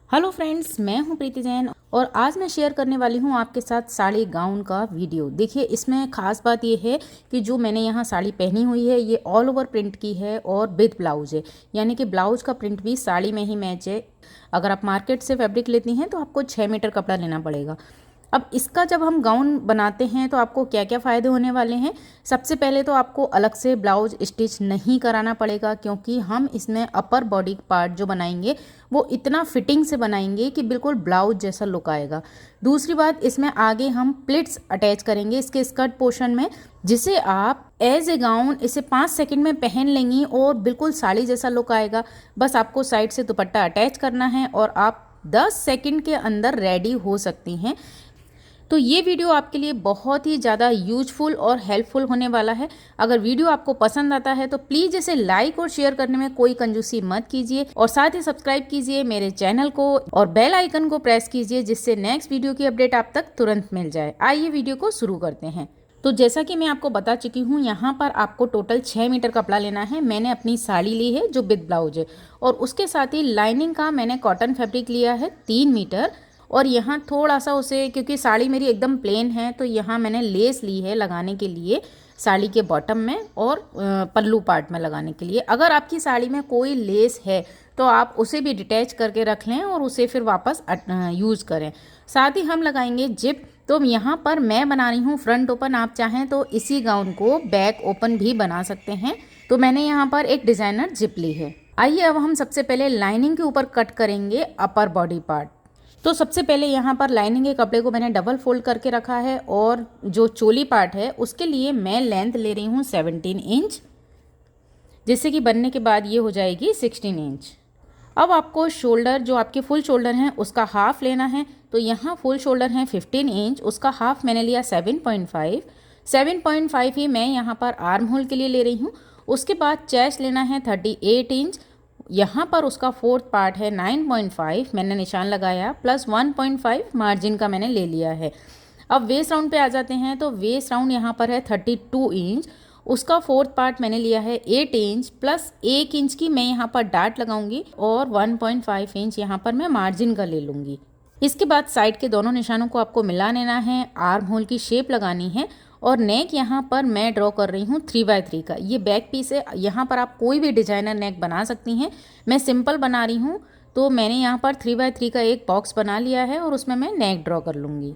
Hello friends, मैं हूं प्रीति जैन और आज मैं शेयर करने वाली हूं आपके साथ साड़ी गाउन का वीडियो। देखिए, इसमें खास बात ये है कि जो मैंने यहां साड़ी पहनी हुई है ये ऑल ओवर प्रिंट की है और विद ब्लाउज है, यानी कि ब्लाउज का प्रिंट भी साड़ी में ही मैच है। अगर आप मार्केट से फैब्रिक लेती हैं तो आपको 6 मीटर कपड़ा लेना पड़ेगा। अब इसका जब हम गाउन बनाते हैं तो आपको क्या क्या फ़ायदे होने वाले हैं। सबसे पहले तो आपको अलग से ब्लाउज स्टिच नहीं कराना पड़ेगा, क्योंकि हम इसमें अपर बॉडी पार्ट जो बनाएंगे वो इतना फिटिंग से बनाएंगे कि बिल्कुल ब्लाउज जैसा लुक आएगा। दूसरी बात, इसमें आगे हम प्लिट्स अटैच करेंगे इसके स्कर्ट पोर्शन में, जिसे आप एज ए गाउन इसे 5 सेकंड में पहन लेंगी और बिल्कुल साड़ी जैसा लुक आएगा। बस आपको साइड से दुपट्टा अटैच करना है और आप 10 सेकंड के अंदर रेडी हो सकती हैं। तो ये वीडियो आपके लिए बहुत ही ज़्यादा यूजफुल और हेल्पफुल होने वाला है। अगर वीडियो आपको पसंद आता है तो प्लीज़ इसे लाइक और शेयर करने में कोई कंजूसी मत कीजिए और साथ ही सब्सक्राइब कीजिए मेरे चैनल को और बेल आइकन को प्रेस कीजिए, जिससे नेक्स्ट वीडियो की अपडेट आप तक तुरंत मिल जाए। आइए वीडियो को शुरू करते हैं। तो जैसा कि मैं आपको बता चुकी हूँ, यहाँ पर आपको टोटल 6 मीटर कपड़ा लेना है। मैंने अपनी साड़ी ली है जो विद ब्लाउज है और उसके साथ ही लाइनिंग का मैंने कॉटन फैब्रिक लिया है 3 मीटर। और यहाँ थोड़ा सा उसे, क्योंकि साड़ी मेरी एकदम प्लेन है, तो यहाँ मैंने लेस ली है लगाने के लिए साड़ी के बॉटम में और पल्लू पार्ट में लगाने के लिए। अगर आपकी साड़ी में कोई लेस है तो आप उसे भी डिटैच करके रख लें और उसे फिर वापस यूज़ करें। साथ ही हम लगाएंगे जिप। तो यहाँ पर मैं बना रही हूँ फ्रंट ओपन, आप चाहें तो इसी गाउन को बैक ओपन भी बना सकते हैं। तो मैंने यहाँ पर एक डिज़ाइनर जिप ली है। आइए अब हम सबसे पहले लाइनिंग के ऊपर कट करेंगे अपर बॉडी पार्ट। तो सबसे पहले यहाँ पर लाइनिंग के कपड़े को मैंने डबल फोल्ड करके रखा है और जो चोली पार्ट है उसके लिए मैं लेंथ ले रही हूँ 17 इंच, जिससे कि बनने के बाद ये हो जाएगी 16 इंच। अब आपको शोल्डर, जो आपके फुल शोल्डर हैं, उसका हाफ लेना है। तो यहाँ फुल शोल्डर हैं 15 इंच, उसका हाफ मैंने लिया 7.5। 7.5 ही मैं यहाँ पर आर्म होल के लिए ले रही हूँ। उसके बाद चेस्ट लेना है 38 इंच। यहाँ पर उसका फोर्थ पार्ट है 9.5, मैंने निशान लगाया, प्लस 1.5 मार्जिन का मैंने ले लिया है। अब वेस्ट राउंड पे आ जाते हैं। तो वेस्ट राउंड यहाँ पर है 32 इंच, उसका फोर्थ पार्ट मैंने लिया है 8 इंच, प्लस 1 इंच की मैं यहाँ पर डार्ट लगाऊंगी और 1.5 इंच यहाँ पर मैं मार्जिन का ले लूँगी। इसके बाद साइड के दोनों निशानों को आपको मिला लेना है, आर्म होल की शेप लगानी है और नेक यहाँ पर मैं ड्रॉ कर रही हूँ 3x3 का। ये बैक पीस है, यहाँ पर आप कोई भी डिजाइनर नेक बना सकती हैं। मैं सिंपल बना रही हूँ, तो मैंने यहाँ पर 3x3 का एक बॉक्स बना लिया है और उसमें मैं नेक ड्रॉ कर लूँगी।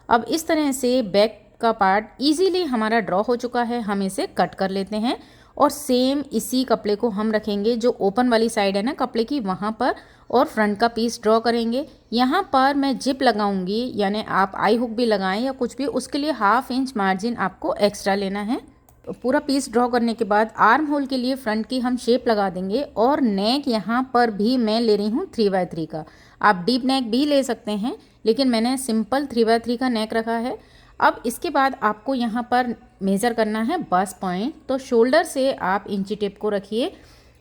अब इस तरह से बैक का पार्ट इजीली हमारा ड्रॉ हो चुका है। हम इसे कट कर लेते हैं और सेम इसी कपड़े को हम रखेंगे जो ओपन वाली साइड है ना कपड़े की, वहाँ पर, और फ्रंट का पीस ड्रॉ करेंगे। यहाँ पर मैं जिप लगाऊंगी, यानी आप आई हुक भी लगाएं या कुछ भी, उसके लिए 1/2 इंच मार्जिन आपको एक्स्ट्रा लेना है। तो पूरा पीस ड्रॉ करने के बाद आर्म होल के लिए फ्रंट की हम शेप लगा देंगे और नेक यहाँ पर भी मैं ले रही हूँ 3x3 का। आप डीप नेक भी ले सकते हैं, लेकिन मैंने सिंपल 3x3 का नेक रखा है। अब इसके बाद आपको यहाँ पर मेज़र करना है बस्ट पॉइंट। तो शोल्डर से आप इंची टेप को रखिए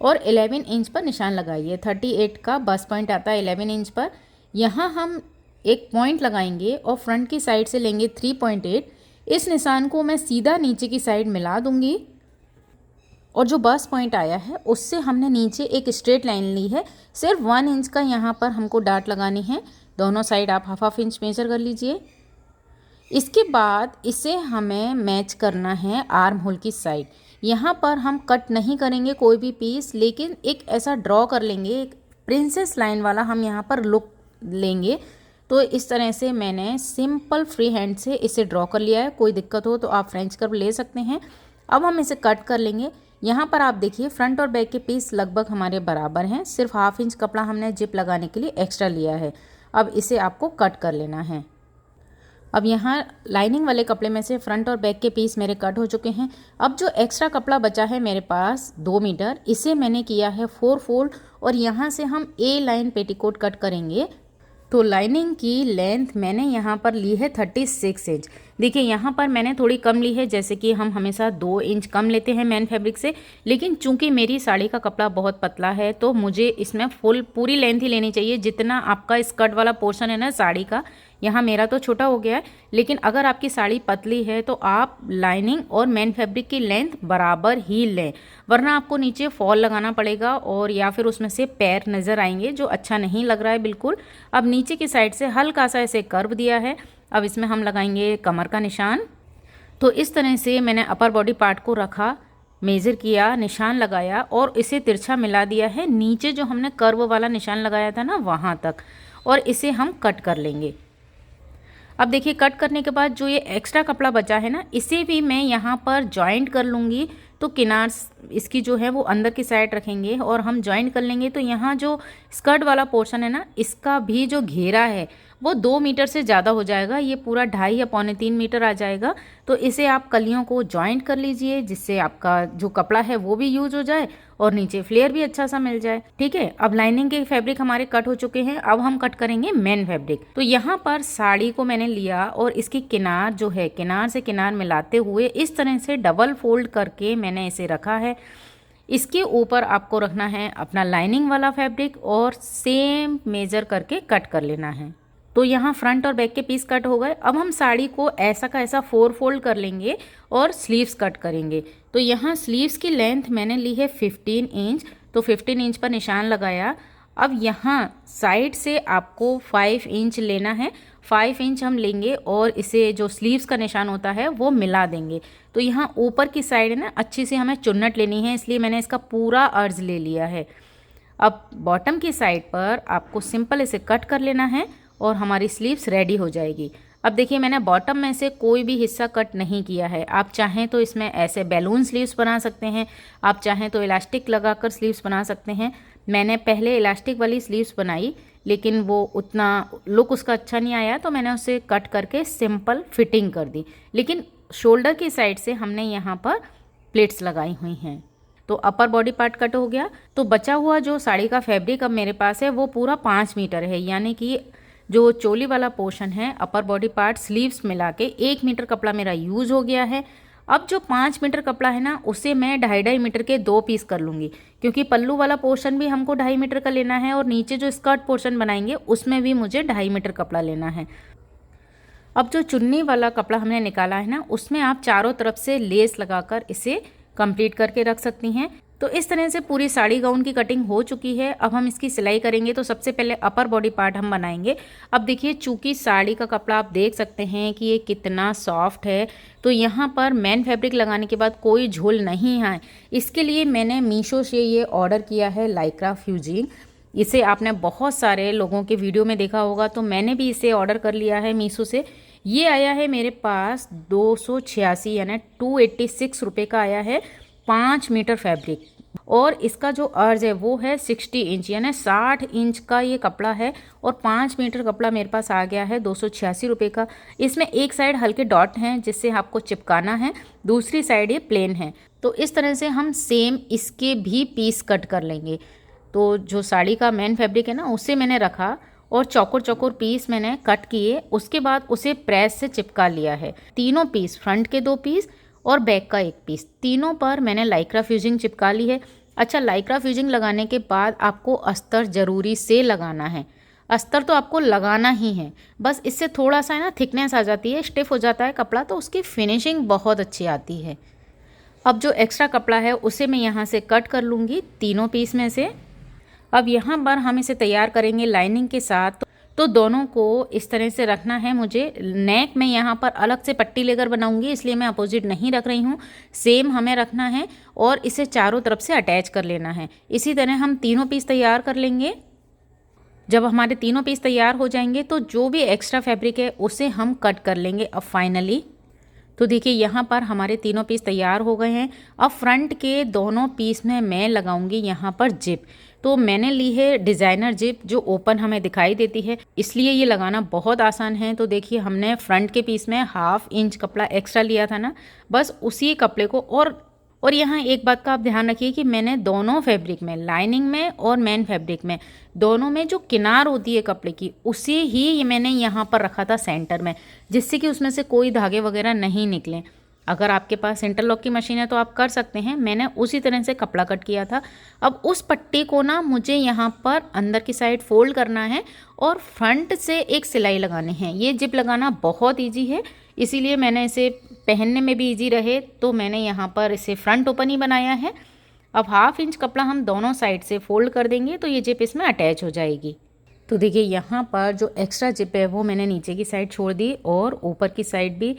और 11 इंच पर निशान लगाइए। 38 का बस्ट पॉइंट आता है 11 इंच पर। यहाँ हम एक पॉइंट लगाएंगे और फ्रंट की साइड से लेंगे 3.8। इस निशान को मैं सीधा नीचे की साइड मिला दूंगी और जो बस्ट पॉइंट आया है उससे हमने नीचे एक स्ट्रेट लाइन ली है। सिर्फ 1 इंच का यहाँ पर हमको डार्ट लगानी है। दोनों साइड आप 1/2 इंच मेज़र कर लीजिए। इसके बाद इसे हमें मैच करना है आर्म होल की साइड। यहाँ पर हम कट नहीं करेंगे कोई भी पीस, लेकिन एक ऐसा ड्रॉ कर लेंगे, एक प्रिंसेस लाइन वाला हम यहाँ पर लुक लेंगे। तो इस तरह से मैंने सिंपल फ्री हैंड से इसे ड्रॉ कर लिया है। कोई दिक्कत हो तो आप फ्रेंच कर्व ले सकते हैं। अब हम इसे कट कर लेंगे। यहाँ पर आप देखिए फ्रंट और बैक के पीस लगभग हमारे बराबर हैं, सिर्फ 1/2 इंच कपड़ा हमने जिप लगाने के लिए एक्स्ट्रा लिया है। अब इसे आपको कट कर लेना है। अब यहाँ लाइनिंग वाले कपड़े में से फ्रंट और बैक के पीस मेरे कट हो चुके हैं। अब जो एक्स्ट्रा कपड़ा बचा है मेरे पास 2 मीटर, इसे मैंने किया है 4 फोल्ड और यहाँ से हम ए लाइन पेटीकोट कट करेंगे। तो लाइनिंग की लेंथ मैंने यहाँ पर ली है 36 इंच। देखिए यहाँ पर मैंने थोड़ी कम ली है, जैसे कि हम हमेशा 2 इंच कम लेते हैं मेन फैब्रिक से, लेकिन चूंकि मेरी साड़ी का कपड़ा बहुत पतला है तो मुझे इसमें पूरी लेंथ ही लेनी चाहिए। जितना आपका स्कर्ट वाला पोर्शन है ना साड़ी का, यहाँ मेरा तो छोटा हो गया है, लेकिन अगर आपकी साड़ी पतली है तो आप लाइनिंग और मेन फैब्रिक की लेंथ बराबर ही लें, वरना आपको नीचे फॉल लगाना पड़ेगा और या फिर उसमें से पैर नज़र आएंगे, जो अच्छा नहीं लग रहा है बिल्कुल। अब नीचे की साइड से हल्का सा ऐसे कर्व दिया है, अब इसमें हम लगाएंगे कमर का निशान। तो इस तरह से मैंने अपर बॉडी पार्ट को रखा, मेज़र किया, निशान लगाया और इसे तिरछा मिला दिया है नीचे जो हमने कर्व वाला निशान लगाया था ना वहाँ तक, और इसे हम कट कर लेंगे। अब देखिए कट करने के बाद जो ये एक्स्ट्रा कपड़ा बचा है ना, इसे भी मैं यहाँ पर जॉइंट कर लूँगी। तो किनार इसकी जो है वो अंदर की साइड रखेंगे और हम जॉइंट कर लेंगे। तो यहाँ जो स्कर्ट वाला पोर्शन है ना, इसका भी जो घेरा है वो 2 मीटर से ज़्यादा हो जाएगा, ये पूरा 2.5 या 2.25 मीटर आ जाएगा। तो इसे आप कलियों को जॉइंट कर लीजिए, जिससे आपका जो कपड़ा है वो भी यूज हो जाए और नीचे फ्लेयर भी अच्छा सा मिल जाए। ठीक है, अब लाइनिंग के फैब्रिक हमारे कट हो चुके हैं, अब हम कट करेंगे मेन फैब्रिक। तो यहाँ पर साड़ी को मैंने लिया और इसकी किनार जो है, किनार से किनार मिलाते हुए इस तरह से डबल फोल्ड करके मैंने इसे रखा है। इसके ऊपर आपको रखना है अपना लाइनिंग वाला फैब्रिक और सेम मेजर करके कट कर लेना है। तो यहाँ फ्रंट और बैक के पीस कट हो गए। अब हम साड़ी को ऐसा का ऐसा 4 फोल्ड कर लेंगे और स्लीव्स कट करेंगे। तो यहाँ स्लीव्स की लेंथ मैंने ली है 15 इंच, तो 15 इंच पर निशान लगाया। अब यहाँ साइड से आपको 5 इंच लेना है, 5 इंच हम लेंगे और इसे जो स्लीव्स का निशान होता है वो मिला देंगे। तो यहाँ ऊपर की साइड है ना, अच्छी सी हमें चुन्नट लेनी है, इसलिए मैंने इसका पूरा अर्ज ले लिया है। अब बॉटम की साइड पर आपको सिंपल इसे कट कर लेना है और हमारी स्लीव्स रेडी हो जाएगी। अब देखिए मैंने बॉटम में से कोई भी हिस्सा कट नहीं किया है। आप चाहें तो इसमें ऐसे बैलून स्लीव्स बना सकते हैं, आप चाहें तो इलास्टिक लगाकर स्लीव्स बना सकते हैं। मैंने पहले इलास्टिक वाली स्लीव्स बनाई, लेकिन वो उतना लुक उसका अच्छा नहीं आया, तो मैंने उसे कट करके सिंपल फिटिंग कर दी। लेकिन शोल्डर की साइड से हमने यहाँ पर प्लेट्स लगाई हुई हैं। तो अपर बॉडी पार्ट कट हो गया। तो बचा हुआ जो साड़ी का फैब्रिक अब मेरे पास है वो पूरा 5 मीटर है, यानी कि जो चोली वाला पोर्शन है, अपर बॉडी पार्ट स्लीव्स मिला के 1 मीटर कपड़ा मेरा यूज हो गया है। अब जो 5 मीटर कपड़ा है ना, उसे मैं 2.5 मीटर के 2 पीस कर लूँगी, क्योंकि पल्लू वाला पोर्शन भी हमको 2.5 मीटर का लेना है और नीचे जो स्कर्ट पोर्शन बनाएंगे उसमें भी मुझे 2.5 मीटर कपड़ा लेना है। अब जो चुन्नी वाला कपड़ा हमने निकाला है ना, उसमें आप चारों तरफ से लेस लगाकर इसे कंप्लीट करके रख सकती हैं। तो इस तरह से पूरी साड़ी गाउन की कटिंग हो चुकी है। अब हम इसकी सिलाई करेंगे। तो सबसे पहले अपर बॉडी पार्ट हम बनाएंगे। अब देखिए चूंकि साड़ी का कपड़ा आप देख सकते हैं कि ये कितना सॉफ्ट है, तो यहाँ पर मेन फैब्रिक लगाने के बाद कोई झोल नहीं है। इसके लिए मैंने मीशो से ये ऑर्डर किया है लाइक्रा फ्यूजिंग। इसे आपने बहुत सारे लोगों के वीडियो में देखा होगा, तो मैंने भी इसे ऑर्डर कर लिया है मीशो से। ये आया है मेरे पास 286 यानी 286 रुपये का आया है 5 मीटर फैब्रिक, और इसका जो अर्ज है वो है 60 इंच यानी 60 इंच का ये कपड़ा है, और 5 मीटर कपड़ा मेरे पास आ गया है 286 रुपये का। इसमें एक साइड हल्के डॉट हैं जिससे आपको चिपकाना है, दूसरी साइड ये प्लेन है। तो इस तरह से हम सेम इसके भी पीस कट कर लेंगे। तो जो साड़ी का मेन फैब्रिक है ना, उसे मैंने रखा और चौकोर चौकोर पीस मैंने कट किए। उसके बाद उसे प्रेस से चिपका लिया है। तीनों पीस, फ्रंट के 2 पीस और बैक का 1 पीस, तीनों पर मैंने लाइक्रा फ्यूजिंग चिपका ली है। अच्छा, लाइक्रा फ्यूजिंग लगाने के बाद आपको अस्तर ज़रूरी से लगाना है। अस्तर तो आपको लगाना ही है, बस इससे थोड़ा सा है ना थिकनेस आ जाती है, स्टिफ हो जाता है कपड़ा, तो उसकी फिनिशिंग बहुत अच्छी आती है। अब जो एक्स्ट्रा कपड़ा है उसे मैं यहाँ से कट कर लूँगी तीनों पीस में से। अब यहाँ पर हम इसे तैयार करेंगे लाइनिंग के साथ। तो दोनों को इस तरह से रखना है मुझे। नेक में यहाँ पर अलग से पट्टी लेकर बनाऊंगी, इसलिए मैं अपोजिट नहीं रख रही हूँ, सेम हमें रखना है और इसे चारों तरफ से अटैच कर लेना है। इसी तरह हम तीनों पीस तैयार कर लेंगे। जब हमारे तीनों पीस तैयार हो जाएंगे तो जो भी एक्स्ट्रा फैब्रिक है उसे हम कट कर लेंगे। अब फाइनली तो देखिए यहाँ पर हमारे तीनों पीस तैयार हो गए हैं। अब फ्रंट के दोनों पीस में मैं लगाऊंगी यहाँ पर जिप। तो मैंने ली है डिज़ाइनर जिप जो ओपन हमें दिखाई देती है, इसलिए ये लगाना बहुत आसान है। तो देखिए हमने फ्रंट के पीस में 1/2 इंच कपड़ा एक्स्ट्रा लिया था ना, बस उसी कपड़े को और और यहाँ एक बात का आप ध्यान रखिए कि मैंने दोनों फैब्रिक में, लाइनिंग में और मेन फैब्रिक में, दोनों में जो किनार होती है कपड़े की, उसे ही मैंने यहाँ पर रखा था सेंटर में, जिससे कि उसमें से कोई धागे वगैरह नहीं निकले। अगर आपके पास इंटरलॉक की मशीन है तो आप कर सकते हैं, मैंने उसी तरह से कपड़ा कट किया था। अब उस पट्टी को ना मुझे यहाँ पर अंदर की साइड फोल्ड करना है और फ्रंट से एक सिलाई लगानी है। ये जिप लगाना बहुत ईजी है, इसीलिए मैंने इसे पहनने में भी ईजी रहे तो मैंने यहाँ पर इसे फ्रंट ओपन ही बनाया है। अब 1/2 इंच कपड़ा हम दोनों साइड से फोल्ड कर देंगे तो ये जिप इसमें अटैच हो जाएगी। तो देखिए यहाँ पर जो एक्स्ट्रा जिप है वो मैंने नीचे की साइड छोड़ दी और ऊपर की साइड भी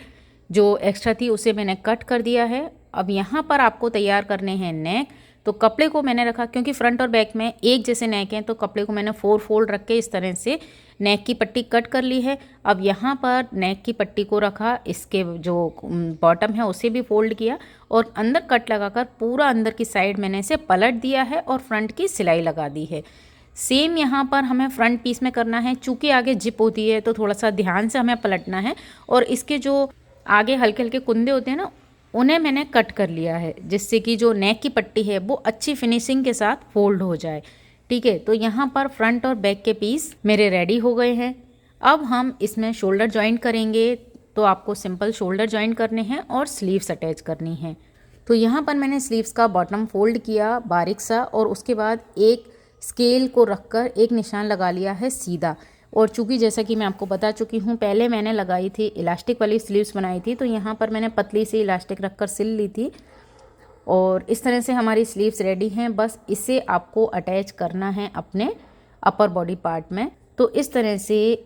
जो एक्स्ट्रा थी उसे मैंने कट कर दिया है। अब यहाँ पर आपको तैयार करने हैं नेक। तो कपड़े को मैंने रखा, क्योंकि फ्रंट और बैक में एक जैसे नेक हैं, तो कपड़े को मैंने 4 फोल्ड रख के इस तरह से नेक की पट्टी कट कर ली है। अब यहाँ पर नेक की पट्टी को रखा, इसके जो बॉटम है उसे भी फोल्ड किया और अंदर कट लगाकर पूरा अंदर की साइड मैंने इसे पलट दिया है और फ्रंट की सिलाई लगा दी है। सेम यहाँ पर हमें फ्रंट पीस में करना है, चूँकि आगे जिप होती है तो थोड़ा सा ध्यान से हमें पलटना है और इसके जो आगे हल्के हल्के कुंदे होते हैं ना, उन्हें मैंने कट कर लिया है, जिससे कि जो नेक की पट्टी है वो अच्छी फिनिशिंग के साथ फोल्ड हो जाए। ठीक है, तो यहाँ पर फ्रंट और बैक के पीस मेरे रेडी हो गए हैं। अब हम इसमें शोल्डर जॉइंट करेंगे, तो आपको सिंपल शोल्डर जॉइंट करने हैं और स्लीव्स अटैच करनी है। तो यहाँ पर मैंने स्लीव्स का बॉटम फोल्ड किया बारीक सा और उसके बाद एक स्केल को रखकर एक निशान लगा लिया है सीधा। और चूँकि जैसा कि मैं आपको बता चुकी हूँ, पहले मैंने लगाई थी इलास्टिक वाली स्लीव्स बनाई थी, तो यहाँ पर मैंने पतली सी इलास्टिक रखकर सिल ली थी और इस तरह से हमारी स्लीव्स रेडी हैं। बस इसे आपको अटैच करना है अपने अपर बॉडी पार्ट में। तो इस तरह से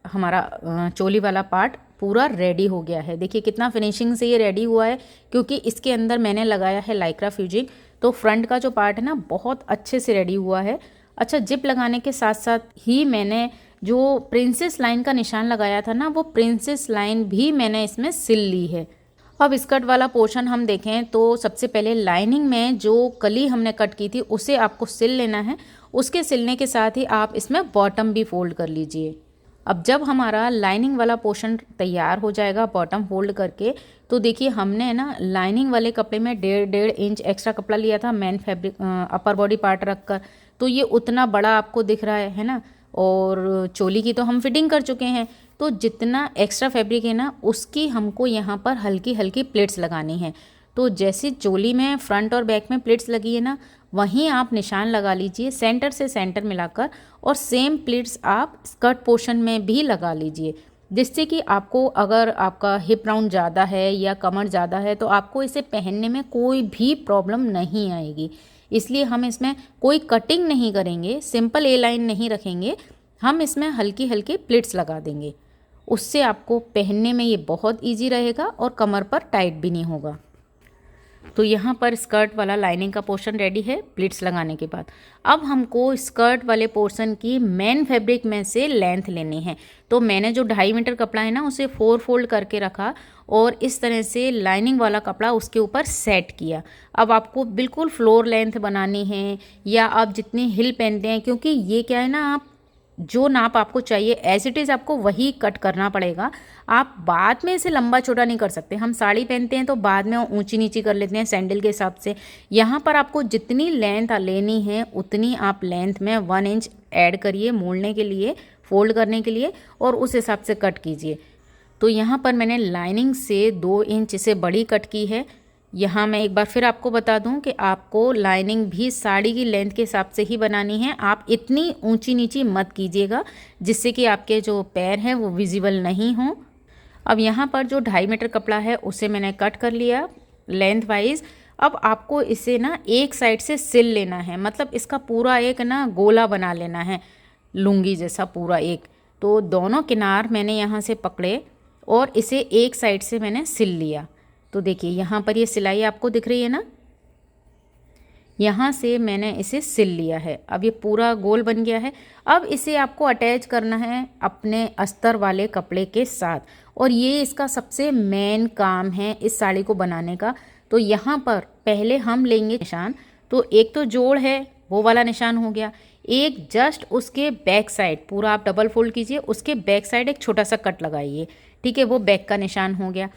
हमारा चोली वाला पार्ट पूरा रेडी हो गया है। देखिए कितना फिनिशिंग से ये रेडी हुआ है, क्योंकि इसके अंदर मैंने लगाया है लाइक्रा फ्यूजिंग। तो फ्रंट का जो पार्ट है ना, बहुत अच्छे से रेडी हुआ है। अच्छा, जिप लगाने के साथ साथ ही मैंने जो प्रिंसेस लाइन का निशान लगाया था ना, वो प्रिंसेस लाइन भी मैंने इसमें सिल ली है। अब स्कर्ट वाला पोर्शन हम देखें तो सबसे पहले लाइनिंग में जो कली हमने कट की थी उसे आपको सिल लेना है। उसके सिलने के साथ ही आप इसमें बॉटम भी फोल्ड कर लीजिए। अब जब हमारा लाइनिंग वाला पोर्शन तैयार हो जाएगा बॉटम फोल्ड करके, तो देखिए हमने ना लाइनिंग वाले कपड़े में 1.5 इंच एक्स्ट्रा कपड़ा लिया था main fabric upper body part रख कर, तो ये उतना बड़ा आपको दिख रहा है ना। और चोली की तो हम फिटिंग कर चुके हैं, तो जितना एक्स्ट्रा फैब्रिक है ना, उसकी हमको यहाँ पर हल्की हल्की प्लेट्स लगानी है। तो जैसे चोली में फ्रंट और बैक में प्लेट्स लगी है ना, वहीं आप निशान लगा लीजिए सेंटर से सेंटर मिलाकर, और सेम प्लेट्स आप स्कर्ट पोर्शन में भी लगा लीजिए, जिससे कि आपको अगर आपका हिप राउंड ज़्यादा है या कमर ज़्यादा है तो आपको इसे पहनने में कोई भी प्रॉब्लम नहीं आएगी। इसलिए हम इसमें कोई कटिंग नहीं करेंगे, सिंपल ए लाइन नहीं रखेंगे, हम इसमें हल्की हल्की प्लिट्स लगा देंगे। उससे आपको पहनने में ये बहुत इजी रहेगा और कमर पर टाइट भी नहीं होगा। तो यहाँ पर स्कर्ट वाला लाइनिंग का पोर्शन रेडी है प्लिट्स लगाने के बाद। अब हमको स्कर्ट वाले पोर्शन की मेन फैब्रिक में से लेंथ लेनी है। तो मैंने जो 2.5 मीटर कपड़ा है ना, उसे 4 फोल्ड करके रखा और इस तरह से लाइनिंग वाला कपड़ा उसके ऊपर सेट किया। अब आपको बिल्कुल फ्लोर लेंथ बनानी है या आप जितनी हिल पहनते हैं, क्योंकि ये क्या है ना, आप जो नाप आपको चाहिए एज इट इज़ आपको वही कट करना पड़ेगा। आप बाद में इसे लंबा छोटा नहीं कर सकते। हम साड़ी पहनते हैं तो बाद में ऊंची नीची कर लेते हैं सैंडल के हिसाब से। यहाँ पर आपको जितनी लेंथ लेनी है उतनी आप लेंथ में 1 इंच ऐड करिए मोड़ने के लिए, फोल्ड करने के लिए, और उस हिसाब से कट कीजिए। तो यहाँ पर मैंने लाइनिंग से 2 इंच से बड़ी कट की है। यहाँ मैं एक बार फिर आपको बता दूं कि आपको लाइनिंग भी साड़ी की लेंथ के हिसाब से ही बनानी है। आप इतनी ऊंची नीची मत कीजिएगा जिससे कि आपके जो पैर हैं वो विजिबल नहीं हों। अब यहाँ पर जो 2.5 मीटर कपड़ा है उसे मैंने कट कर लिया लेंथ वाइज। अब आपको इसे ना एक साइड से सिल लेना है, मतलब इसका पूरा एक ना गोला बना लेना है, लुंगी जैसा पूरा एक। तो दोनों किनार मैंने यहाँ से पकड़े और इसे एक साइड से मैंने सिल लिया। तो देखिए यहाँ पर ये सिलाई आपको दिख रही है ना, यहाँ से मैंने इसे सिल लिया है। अब ये पूरा गोल बन गया है। अब इसे आपको अटैच करना है अपने अस्तर वाले कपड़े के साथ, और ये इसका सबसे मेन काम है इस साड़ी को बनाने का। तो यहाँ पर पहले हम लेंगे निशान। तो एक तो जोड़ है वो वाला निशान हो गया, एक जस्ट उसके बैक साइड पूरा आप डबल फोल्ड कीजिए, उसके बैक साइड एक छोटा सा कट लगाइए, ठीक है, वो बैक का निशान हो गया।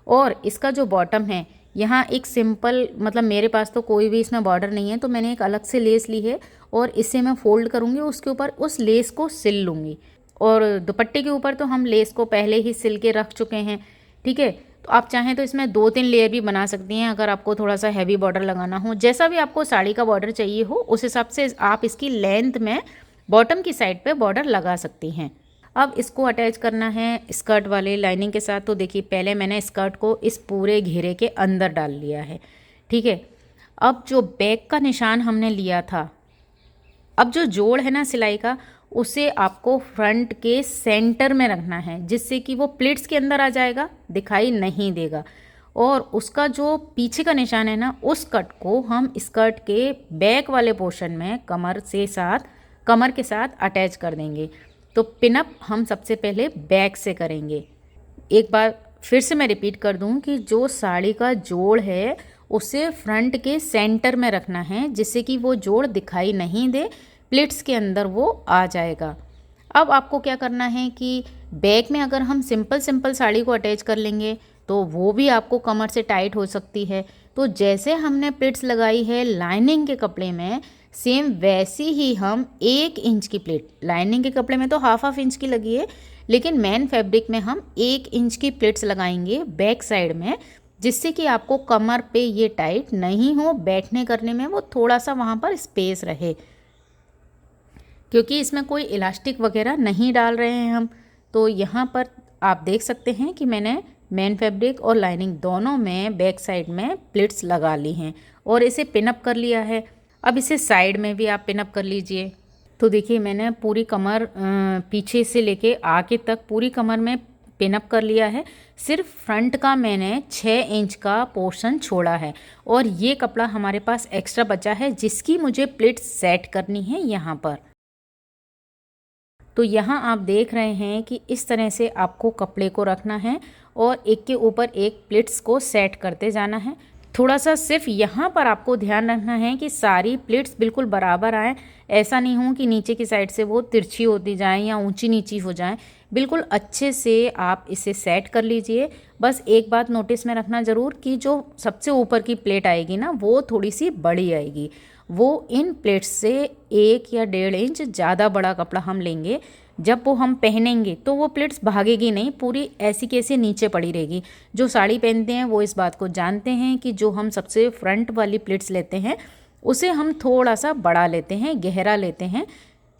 और इसका जो बॉटम है यहाँ एक सिंपल, मतलब मेरे पास तो कोई भी इसमें बॉर्डर नहीं है, तो मैंने एक अलग से लेस ली है और इसे मैं फोल्ड करूँगी, उसके ऊपर उस लेस को सिल लूँगी। और दुपट्टे के ऊपर तो हम लेस को पहले ही सिल के रख चुके हैं, ठीक है। तो आप चाहें तो इसमें 2-3 लेयर भी बना सकती हैं, अगर आपको थोड़ा सा हैवी बॉर्डर लगाना हो। जैसा भी आपको साड़ी का बॉर्डर चाहिए हो उस हिसाब से आप इसकी लेंथ में बॉटम की साइड पे बॉर्डर लगा सकती हैं। अब इसको अटैच करना है स्कर्ट वाले लाइनिंग के साथ। तो देखिए पहले मैंने स्कर्ट को इस पूरे घेरे के अंदर डाल लिया है, ठीक है। अब जो बैक का निशान हमने लिया था, अब जो जोड़ है ना सिलाई का, उसे आपको फ्रंट के सेंटर में रखना है, जिससे कि वो प्लिट्स के अंदर आ जाएगा, दिखाई नहीं देगा। और उसका जो पीछे का निशान है ना, उस कट को हम स्कर्ट के बैक वाले पोर्शन में कमर के साथ अटैच कर देंगे। तो पिनअप हम सबसे पहले बैक से करेंगे। एक बार फिर से मैं रिपीट कर दूं कि जो साड़ी का जोड़ है उसे फ्रंट के सेंटर में रखना है, जिससे कि वो जोड़ दिखाई नहीं दे, प्लिट्स के अंदर वो आ जाएगा। अब आपको क्या करना है कि बैक में अगर हम सिंपल साड़ी को अटैच कर लेंगे तो वो भी आपको कमर से टाइट हो सकती है। तो जैसे हमने प्लिट्स लगाई है लाइनिंग के कपड़े में, सेम वैसी ही हम 1 इंच की प्लेट, लाइनिंग के कपड़े में तो हाफ इंच की लगी है, लेकिन मैन फैब्रिक में हम 1 इंच की प्लेट्स लगाएंगे बैक साइड में, जिससे कि आपको कमर पे ये टाइट नहीं हो, बैठने करने में वो थोड़ा सा वहाँ पर स्पेस रहे, क्योंकि इसमें कोई इलास्टिक वगैरह नहीं डाल रहे हैं हम। तो यहाँ पर आप देख सकते हैं कि मैंने मैन फैब्रिक और लाइनिंग दोनों में बैक साइड में प्लिट्स लगा ली हैं और इसे पिनअप कर लिया है। अब इसे साइड में भी आप पिनअप कर लीजिए। तो देखिए मैंने पूरी कमर पीछे से लेके आगे तक पूरी कमर में पिनअप कर लिया है। सिर्फ फ्रंट का मैंने 6 इंच का पोर्शन छोड़ा है और ये कपड़ा हमारे पास एक्स्ट्रा बचा है, जिसकी मुझे प्लिट्स सेट करनी है यहाँ पर। तो यहाँ आप देख रहे हैं कि इस तरह से आपको कपड़े को रखना है और एक के ऊपर एक प्लिट्स को सेट करते जाना है। थोड़ा सा सिर्फ यहाँ पर आपको ध्यान रखना है कि सारी प्लिट्स बिल्कुल बराबर आए। ऐसा नहीं हो कि नीचे की साइड से वो तिरछी होती जाएं या ऊंची नीची हो जाएं। बिल्कुल अच्छे से आप इसे सेट कर लीजिए। बस एक बात नोटिस में रखना ज़रूर कि जो सबसे ऊपर की प्लेट आएगी ना, वो थोड़ी सी बड़ी आएगी। वो इन प्लेट्स से 1 या 1.5 इंच ज़्यादा बड़ा कपड़ा हम लेंगे। जब वो हम पहनेंगे तो वो प्लेट्स भागेगी नहीं, पूरी ऐसी कैसी नीचे पड़ी रहेगी। जो साड़ी पहनते हैं वो इस बात को जानते हैं कि जो हम सबसे फ्रंट वाली प्लेट्स लेते हैं उसे हम थोड़ा सा बड़ा लेते हैं, गहरा लेते हैं।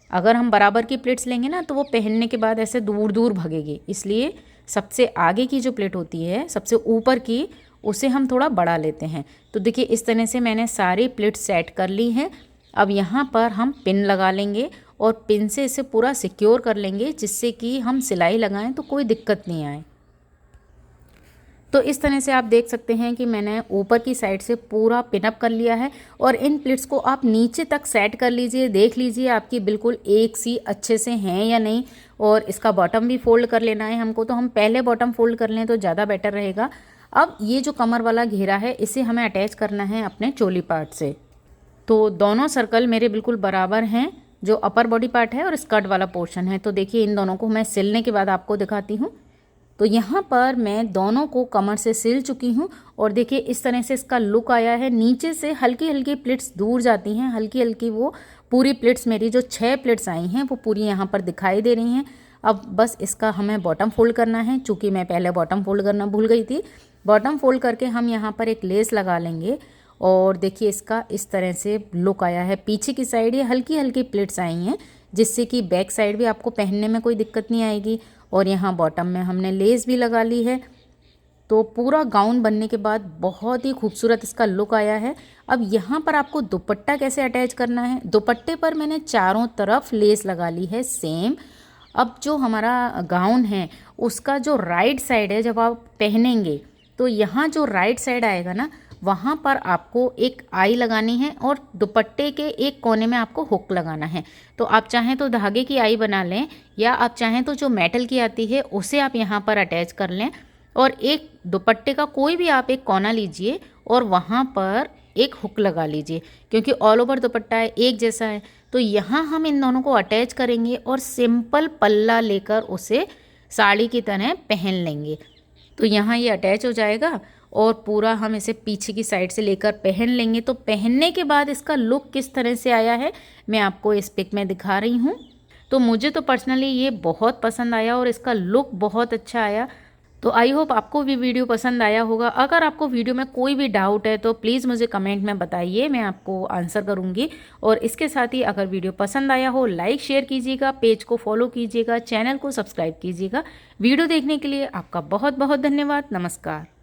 अगर हम बराबर की प्लेट्स लेंगे ना तो वो पहनने के बाद ऐसे दूर दूर भागेगी, इसलिए सबसे आगे की जो प्लेट होती है, सबसे ऊपर की, उसे हम थोड़ा बड़ा लेते हैं। तो देखिए इस तरह से मैंने सारी प्लेट्स सेट कर ली हैं। अब यहाँ पर हम पिन लगा लेंगे और पिन से इसे पूरा सिक्योर कर लेंगे, जिससे कि हम सिलाई लगाएं तो कोई दिक्कत नहीं आए। तो इस तरह से आप देख सकते हैं कि मैंने ऊपर की साइड से पूरा पिनअप कर लिया है और इन प्लिट्स को आप नीचे तक सेट कर लीजिए। देख लीजिए आपकी बिल्कुल एक सी अच्छे से हैं या नहीं। और इसका बॉटम भी फोल्ड कर लेना है हमको, तो हम पहले बॉटम फोल्ड कर लें तो ज़्यादा बेटर रहेगा। अब ये जो कमर वाला घेरा है इसे हमें अटैच करना है अपने चोली पार्ट से। तो दोनों सर्कल मेरे बिल्कुल बराबर हैं, जो अपर बॉडी पार्ट है और स्कर्ट वाला पोर्शन है। तो देखिए इन दोनों को मैं सिलने के बाद आपको दिखाती हूँ। तो यहाँ पर मैं दोनों को कमर से सिल चुकी हूँ और देखिए इस तरह से इसका लुक आया है। नीचे से हल्की हल्की प्लिट्स दूर जाती हैं, हल्की हल्की वो पूरी प्लिट्स, मेरी जो 6 प्लिट्स आई हैं वो पूरी यहाँ पर दिखाई दे रही हैं। अब बस इसका हमें बॉटम फोल्ड करना है, चूँकि मैं पहले बॉटम फोल्ड करना भूल गई थी। बॉटम फोल्ड करके हम यहाँ पर एक लेस लगा लेंगे और देखिए इसका इस तरह से लुक आया है। पीछे की साइड ये हल्की हल्की प्लिट्स आई हैं, जिससे कि बैक साइड भी आपको पहनने में कोई दिक्कत नहीं आएगी। और यहाँ बॉटम में हमने लेस भी लगा ली है। तो पूरा गाउन बनने के बाद बहुत ही खूबसूरत इसका लुक आया है। अब यहाँ पर आपको दुपट्टा कैसे अटैच करना है। दुपट्टे पर मैंने चारों तरफ लेस लगा ली है सेम। अब जो हमारा गाउन है उसका जो राइट साइड है, जब आप पहनेंगे तो यहाँ जो राइट साइड आएगा ना, वहाँ पर आपको एक आई लगानी है और दुपट्टे के एक कोने में आपको हुक लगाना है। तो आप चाहें तो धागे की आई बना लें या आप चाहें तो जो मेटल की आती है उसे आप यहाँ पर अटैच कर लें। और एक दुपट्टे का कोई भी आप एक कोना लीजिए और वहाँ पर एक हुक लगा लीजिए, क्योंकि ऑल ओवर दुपट्टा है, एक जैसा है। तो यहाँ हम इन दोनों को अटैच करेंगे और सिंपल पल्ला लेकर उसे साड़ी की तरह पहन लेंगे। तो यहाँ ये अटैच हो जाएगा और पूरा हम इसे पीछे की साइड से लेकर पहन लेंगे। तो पहनने के बाद इसका लुक किस तरह से आया है मैं आपको इस पिक में दिखा रही हूँ। तो मुझे तो पर्सनली ये बहुत पसंद आया और इसका लुक बहुत अच्छा आया। तो आई होप आपको भी वीडियो पसंद आया होगा। अगर आपको वीडियो में कोई भी डाउट है तो प्लीज़ मुझे कमेंट में बताइए, मैं आपको आंसर करूँगी। और इसके साथ ही अगर वीडियो पसंद आया हो लाइक शेयर कीजिएगा, पेज को फॉलो कीजिएगा, चैनल को सब्सक्राइब कीजिएगा। वीडियो देखने के लिए आपका बहुत बहुत धन्यवाद। नमस्कार।